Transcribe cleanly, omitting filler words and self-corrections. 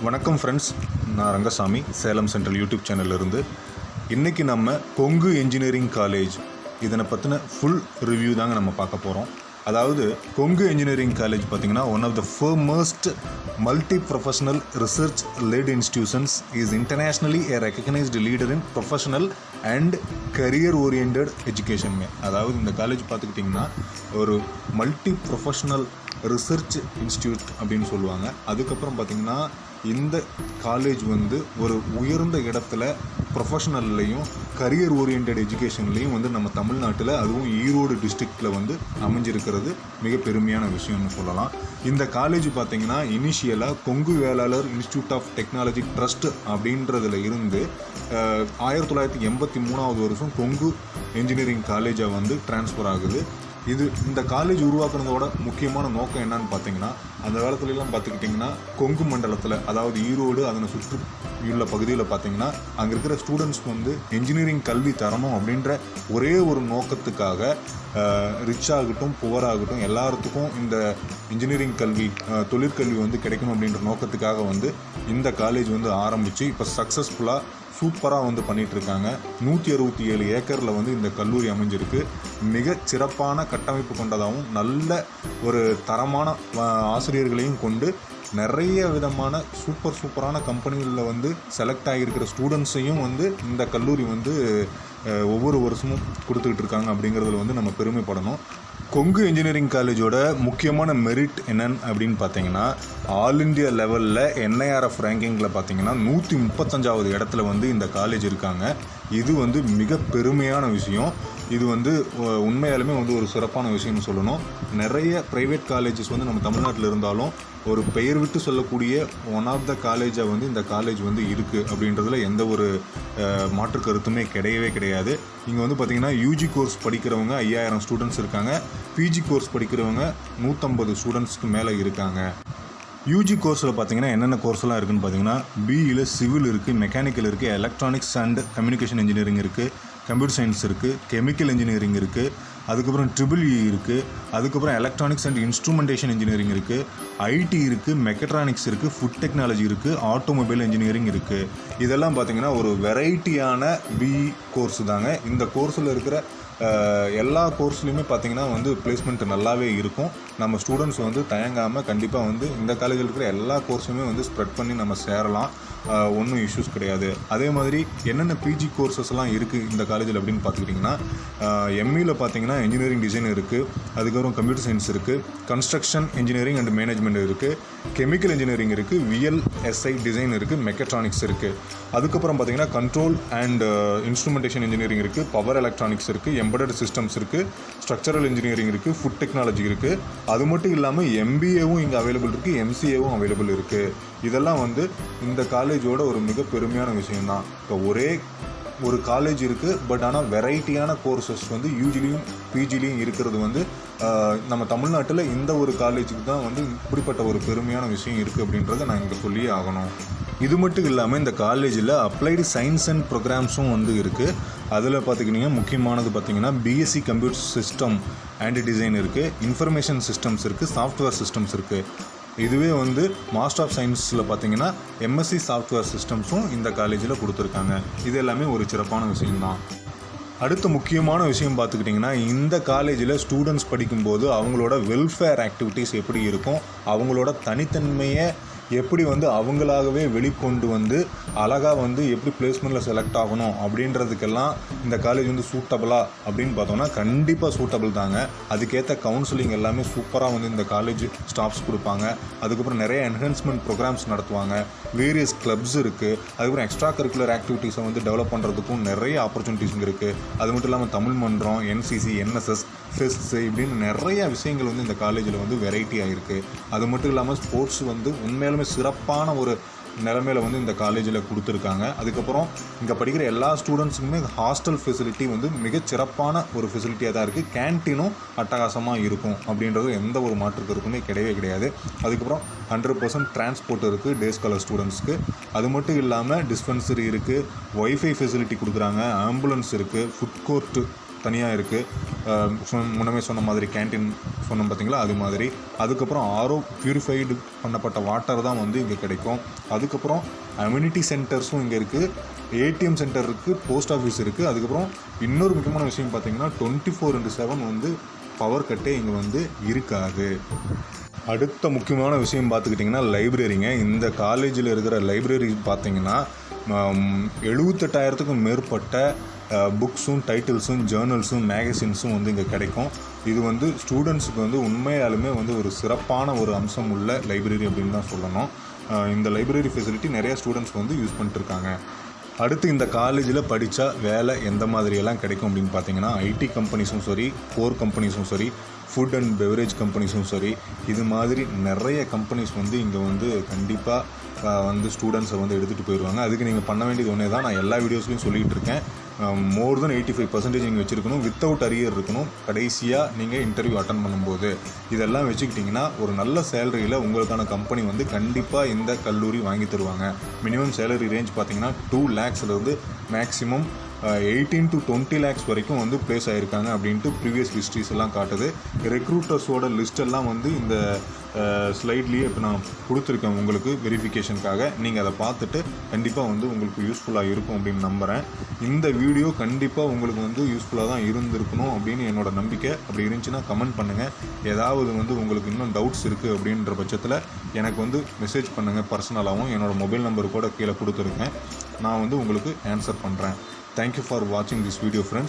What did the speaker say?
வணக்கம் ஃப்ரெண்ட்ஸ், நான் Rangasamy, Salem central YouTube சேனல்லிருந்து. இன்றைக்கி நம்ம கொங்கு இன்ஜினியரிங் காலேஜ் இதனை பற்றின ஃபுல் ரிவ்யூ தாங்க நம்ம பார்க்க போகிறோம். அதாவது கொங்கு இன்ஜினியரிங் காலேஜ் பார்த்திங்கன்னா one of the foremost multi professional research led institutions is internationally a recognised leader in professional and career oriented எஜுகேஷனுங்க. அதாவது இந்த காலேஜ் பார்த்துக்கிட்டிங்கன்னா ஒரு மல்டி ப்ரொஃபஷனல் ரிசர்ச் இன்ஸ்டியூட் அப்படின்னு சொல்லுவாங்க. அதுக்கப்புறம் பார்த்திங்கன்னா இந்த காலேஜ் ஒரு உயர்ந்த இடத்துல ப்ரொஃபஷனல்லையும் கரியர் ஓரியன்ட் எஜுகேஷன்லேயும் நம்ம தமிழ்நாட்டில், அதுவும் ஈரோடு டிஸ்ட்ரிக்டில் அமைஞ்சிருக்கிறது மிக பெருமையான விஷயம்னு சொல்லலாம். இந்த காலேஜ் பார்த்திங்கன்னா இனிஷியலாக Kongu Vellalar institute of technology trust அப்படின்றதுல இருந்து 1983 வருஷம் கொங்கு இன்ஜினியரிங் காலேஜாக ட்ரான்ஸ்ஃபர் ஆகுது. இந்த காலேஜ் உருவாக்குனதோட முக்கியமான நோக்கம் என்னன்னு பார்த்தீங்கன்னா, அந்த காலத்துலலாம் பார்த்துக்கிட்டிங்கன்னா கொங்கு மண்டலத்தில், அதாவது ஈரோடு அதனை சுற்றி உள்ள பகுதியில் பார்த்தீங்கன்னா அங்கே இருக்கிற ஸ்டூடெண்ட்ஸ்க்கு இன்ஜினியரிங் கல்வி தரணும் அப்படின்ற ஒரே ஒரு நோக்கத்துக்காக ரிச் ஆகட்டும் புவராகட்டும் எல்லாத்துக்கும் இந்த இன்ஜினியரிங் கல்வி தொழிற்கல்வி கிடைக்கணும் அப்படின்ற நோக்கத்துக்காக இந்த காலேஜ் ஆரம்பித்து இப்போ சக்ஸஸ்ஃபுல்லாக சூப்பராக பண்ணிகிட்ருக்காங்க. 167 ஏக்கரில் இந்த கல்லூரி அமைஞ்சிருக்கு. மிக சிறப்பான கட்டமைப்பு கொண்டதாகவும் நல்ல ஒரு தரமான ஆசிரியர்களையும் கொண்டு நிறைய விதமான சூப்பரான கம்பெனிகளில் செலக்ட் ஆகியிருக்கிற ஸ்டூடெண்ட்ஸையும் இந்த கல்லூரி ஒவ்வொரு வருஷமும் கொடுத்துக்கிட்டு இருக்காங்க. அப்படிங்கிறதுல நம்ம பெருமைப்படணும். கொங்கு இன்ஜினியரிங் காலேஜோட முக்கியமான மெரிட் என்னன்னு அப்படின்னு பார்த்தீங்கன்னா, ஆல் இண்டியா லெவலில் என்ஐஆர்எஃப் ரேங்கிங்கில் பார்த்தீங்கன்னா 135வது இடத்துல இந்த காலேஜ் இருக்காங்க. இது மிக பெருமையான விஷயம். இது உண்மையாலுமே ஒரு சிறப்பான விஷயம்னு சொல்லணும். நிறைய ப்ரைவேட் காலேஜஸ் நம்ம தமிழ்நாட்டில் இருந்தாலும் ஒரு பெயர் விட்டு சொல்லக்கூடிய ஒன் ஆஃப் த காலேஜாக இந்த காலேஜ் இருக்குது அப்படின்றதுல எந்த ஒரு மாற்று கருத்துமே கிடையவே கிடையாது. இங்கே பார்த்திங்கன்னா யூஜி கோர்ஸ் படிக்கிறவங்க 5000 ஸ்டூடெண்ட்ஸ் இருக்காங்க. பிஜி கோர்ஸ் படிக்கிறவங்க 150 ஸ்டூடெண்ட்ஸ்க்கு மேலே இருக்காங்க. யூஜி கோர்ஸில் பார்த்தீங்கன்னா என்னென்ன கோர்ஸ்லாம் இருக்குதுன்னு பார்த்தீங்கன்னா, பிஇயில் சிவில் இருக்குது, மெக்கானிக்கல் இருக்குது, எலக்ட்ரானிக்ஸ் அண்ட் கம்யூனிகேஷன் இன்ஜினியரிங் இருக்குது, கம்ப்யூட்டர் சயின்ஸ் இருக்குது, கெமிக்கல் இன்ஜினியரிங் இருக்குது, அதுக்கப்புறம் EEE இருக்குது, அதுக்கப்புறம் எலக்ட்ரானிக்ஸ் அண்ட் இன்ஸ்ட்ருமெண்டேஷன் இன்ஜினியரிங் இருக்குது, ஐடி இருக்குது, மெக்கட்ரானிக்ஸ் இருக்குது, ஃபுட் டெக்னாலஜி இருக்குது, ஆட்டோமொபைல் இன்ஜினியரிங் இருக்குது. இதெல்லாம் பார்த்திங்கன்னா ஒரு வெரைட்டியான பிஇ கோர்ஸ் தாங்க. இந்த கோர்ஸில் இருக்கிற எல்லா கோர்ஸ்லையுமே பார்த்திங்கன்னா பிளேஸ்மெண்ட் நல்லாவே இருக்கும். நம்ம ஸ்டூடெண்ட்ஸ் தயங்காமல் கண்டிப்பாக இந்த காலேஜில் இருக்கிற எல்லா கோர்ஸுமே ஸ்ப்ரெட் பண்ணி நம்ம சேரலாம். ஒன்றும் இஷ்யூஸ் கிடையாது. அதே மாதிரி என்னென்ன பிஜி கோர்சஸ்லாம் இருக்குது இந்த காலேஜில் அப்படின்னு பார்த்துக்கிட்டிங்கன்னா, எம்இயில் பார்த்தீங்கன்னா இன்ஜினியரிங் டிசைன் இருக்குது, அதுக்கப்புறம் கம்ப்யூட்டர் சயின்ஸ் இருக்குது, கன்ஸ்ட்ரக்ஷன் இன்ஜினியரிங் அண்ட் மேனேஜ்மெண்ட் இருக்குது, கெமிக்கல் இன்ஜினியரிங் இருக்குது, VLSI டிசைன் இருக்குது, மெக்கட்ரானிக்ஸ் இருக்குது. அதுக்கப்புறம் பார்த்திங்கன்னா கண்ட்ரோல் அண்ட் இன்ஸ்ட்ருமெண்டேஷன் இன்ஜினியரிங் இருக்குது, பவர் எலக்ட்ரானிக்ஸ் இருக்குது, எம்பெடட் சிஸ்டம்ஸ் இருக்குது, ஸ்ட்ரக்சரல் இன்ஜினியரிங் இருக்குது, ஃபுட் டெக்னாலஜி இருக்குது. அது மட்டும் இல்லாமல் MBAவும் இங்கே அவைலபிள் இருக்குது, MCAவும் அவைலபிள் இருக்குது. இதெல்லாம் இந்த காலேஜோட ஒரு மிக பெருமையான விஷயம்தான். இப்போ ஒரே ஒரு காலேஜ் இருக்குது, பட் ஆனால் வெரைட்டியான கோர்சஸ் யூஜிலையும் பிஜிலையும் இருக்கிறது நம்ம தமிழ்நாட்டில் இந்த ஒரு காலேஜுக்கு தான் இப்படிப்பட்ட ஒரு பெருமையான விஷயம் இருக்குது அப்படின்றத நான் இங்கே சொல்லியே ஆகணும். இது மட்டும் இல்லாமல் இந்த காலேஜில் அப்ளைடு சயின்ஸ் அண்ட் ப்ரோக்ராம்ஸும் இருக்குது. அதில் பார்த்துக்கிட்டிங்கன்னா முக்கியமானது பார்த்திங்கன்னா BSc computer system and design இருக்குது, இன்ஃபர்மேஷன் சிஸ்டம்ஸ் இருக்குது, சாஃப்ட்வேர் சிஸ்டம்ஸ் இருக்குது. இதுவே மாஸ்டர் ஆஃப் சயின்ஸில் பார்த்திங்கன்னா MSc சாஃப்ட்வேர் சிஸ்டம்ஸும் இந்த காலேஜில் கொடுத்துருக்காங்க. இது எல்லாமே ஒரு சிறப்பான விஷயம்தான். அடுத்த முக்கியமான விஷயம் பார்த்துக்கிட்டிங்கன்னா, இந்த காலேஜில் ஸ்டூடெண்ட்ஸ் படிக்கும்போது அவங்களோட வெல்ஃபேர் ஆக்டிவிட்டீஸ் எப்படி இருக்கும், அவங்களோட தனித்தன்மையை எப்படி அவங்களாகவே வெளிக்கொண்டு அழகாக எப்படி பிளேஸ்மெண்ட்டில் செலக்ட் ஆகணும் அப்படின்றதுக்கெல்லாம் இந்த காலேஜ் சூட்டபிளாக அப்படின்னு பார்த்தோன்னா கண்டிப்பாக சூட்டபிள் தாங்க. அதுக்கேற்ற கவுன்சிலிங் எல்லாமே சூப்பராக இந்த காலேஜ் ஸ்டாஃப்ஸ் கொடுப்பாங்க. அதுக்கப்புறம் நிறைய என்ஹான்ஸ்மெண்ட் ப்ரோக்ராம்ஸ் நடத்துவாங்க. வேரியஸ் கிளப்ஸ் இருக்குது. அதுக்கப்புறம் எக்ஸ்ட்ரா கரிக்குலர் ஆக்டிவிட்டீஸை டெவலப் பண்ணுறதுக்கும் நிறைய ஆப்பர்ச்சுனிட்டிஸ் இருக்குது. அது மட்டும் இல்லாமல் தமிழ் மன்றம், NCC, NSS, ஃபெஸ்ட்ஸ் இப்படின்னு நிறைய விஷயங்கள் இந்த காலேஜில் வெரைட்டியாக இருக்குது. அது மட்டும் இல்லாமல் ஸ்போர்ட்ஸ் உண்மையிலுமே சிறப்பான ஒரு நிலைமையில் இந்த காலேஜில் கொடுத்துருக்காங்க. அதுக்கப்புறம் இங்கே படிக்கிற எல்லா ஸ்டூடெண்ட்ஸுக்குமே ஹாஸ்டல் ஃபெசிலிட்டி மிகச்சிறப்பான ஒரு ஃபெசிலிட்டியாக தான் இருக்குது. கேன்டீனும் அட்டகாசமாக இருக்கும் அப்படின்றது எந்த ஒரு மாற்று கருத்துமே கிடையவே கிடையாது. அதுக்கப்புறம் 100% டிரான்ஸ்போர்ட் இருக்குது டே ஸ்காலர் ஸ்டூடெண்ட்ஸ்க்கு. அது மட்டும் இல்லாமல் டிஸ்பென்சரி இருக்குது, ஒய்ஃபை ஃபெசிலிட்டி கொடுக்குறாங்க, ஆம்புலன்ஸ் இருக்குது, ஃபுட் கோர்ட்டு தனியாக இருக்குது. முன்னமே சொன்ன மாதிரி கேன்டீன் சொன்னோம் பார்த்தீங்களா, அது மாதிரி. அதுக்கப்புறம் பியூரிஃபைடு பண்ணப்பட்ட வாட்டர் தான் வந்து இங்கே கிடைக்கும். அதுக்கப்புறம் அம்யூனிட்டி சென்டர்ஸும் இங்கே இருக்குது, ஏடிஎம் சென்டர் இருக்குது, போஸ்ட் ஆஃபீஸ் இருக்குது. அதுக்கப்புறம் இன்னொரு முக்கியமான விஷயம் பார்த்தீங்கன்னா 24/7 வந்து பவர் கட்டே இங்கே வந்து இருக்காது. அடுத்த முக்கியமான விஷயம் பார்த்துக்கிட்டிங்கன்னா லைப்ரரிங்க. இந்த காலேஜில் இருக்கிற லைப்ரரி பார்த்திங்கன்னா 78,000க்கும் மேற்பட்ட புக்ஸும் டைட்டில்ஸும் ஜேர்னல்ஸும் மேகசின்ஸும் வந்து இங்கே கிடைக்கும். இது வந்து ஸ்டூடெண்ட்ஸுக்கு வந்து உண்மையாலுமே வந்து ஒரு சிறப்பான ஒரு அம்சம் உள்ள லைப்ரரி அப்படின்னு தான் சொல்லணும். இந்த லைப்ரரி ஃபெசிலிட்டி நிறையா ஸ்டூடெண்ட்ஸ் வந்து யூஸ் பண்ணிட்டுருக்காங்க. அடுத்து இந்த காலேஜில் படித்தா வேலை எந்த மாதிரியெல்லாம் கிடைக்கும் அப்படின்னு பார்த்தீங்கன்னா ஐடி கம்பெனிஸும் சரி, கோர் கம்பெனிஸும் சரி, ஃபுட் அண்ட் பெவரேஜ் கம்பெனிஸும் சரி, இது மாதிரி நிறைய கம்பெனிஸ் வந்து இங்கே வந்து கண்டிப்பாக வந்து ஸ்டூடெண்ட்ஸை வந்து எடுத்துகிட்டு போயிடுவாங்க. அதுக்கு நீங்கள் பண்ண வேண்டியது ஒன்றே தான், நான் எல்லா வீடியோஸ்லையும் சொல்லிகிட்டு இருக்கேன். மோர் தென் 85% நீங்கள் வச்சுருக்கணும், வித்தவுட் அரியர் இருக்கணும். கடைசியாக நீங்கள் இன்டர்வியூ அட்டன் பண்ணும்போது இதெல்லாம் வச்சுக்கிட்டிங்கன்னா ஒரு நல்ல சேலரியில் உங்களுக்கான கம்பெனி வந்து கண்டிப்பாக இந்த கல்லூரி வாங்கி தருவாங்க. மினிமம் சேலரி ரேஞ்ச் பார்த்தீங்கன்னா 2 lakhsலேருந்து மேக்ஸிமம் 18 to 20 lakhs வரைக்கும் வந்து ப்ளேஸ் ஆகிருக்காங்க அப்படின்ட்டு ப்ரீவியஸ் ஹிஸ்ட்ரிஸ் எல்லாம் காட்டுது. ரெக்ரூட்டர்ஸோட லிஸ்ட் எல்லாம் வந்து இந்த ஸ்லைட்லேயே இப்போ நான் கொடுத்துருக்கேன் உங்களுக்கு வெரிஃபிகேஷனுக்காக. நீங்கள் அதை பார்த்துட்டு கண்டிப்பாக வந்து உங்களுக்கு யூஸ்ஃபுல்லாக இருக்கும் அப்படின்னு நம்புகிறேன். இந்த வீடியோ கண்டிப்பாக உங்களுக்கு வந்து யூஸ்ஃபுல்லாக தான் இருந்திருக்கணும் அப்படின்னு என்னோட நம்பிக்கை. அப்படி இருந்துச்சுன்னா கமெண்ட் பண்ணுங்கள். ஏதாவது வந்து உங்களுக்கு இன்னும் டவுட்ஸ் இருக்குது அப்படின்ற பட்சத்தில் எனக்கு வந்து மெசேஜ் பண்ணுங்கள் பர்சனலாகவும். என்னோடய மொபைல் நம்பர் கூட கீழே கொடுத்துருக்கேன், நான் வந்து உங்களுக்கு ஆன்சர் பண்ணுறேன். Thank you for watching this video, friends.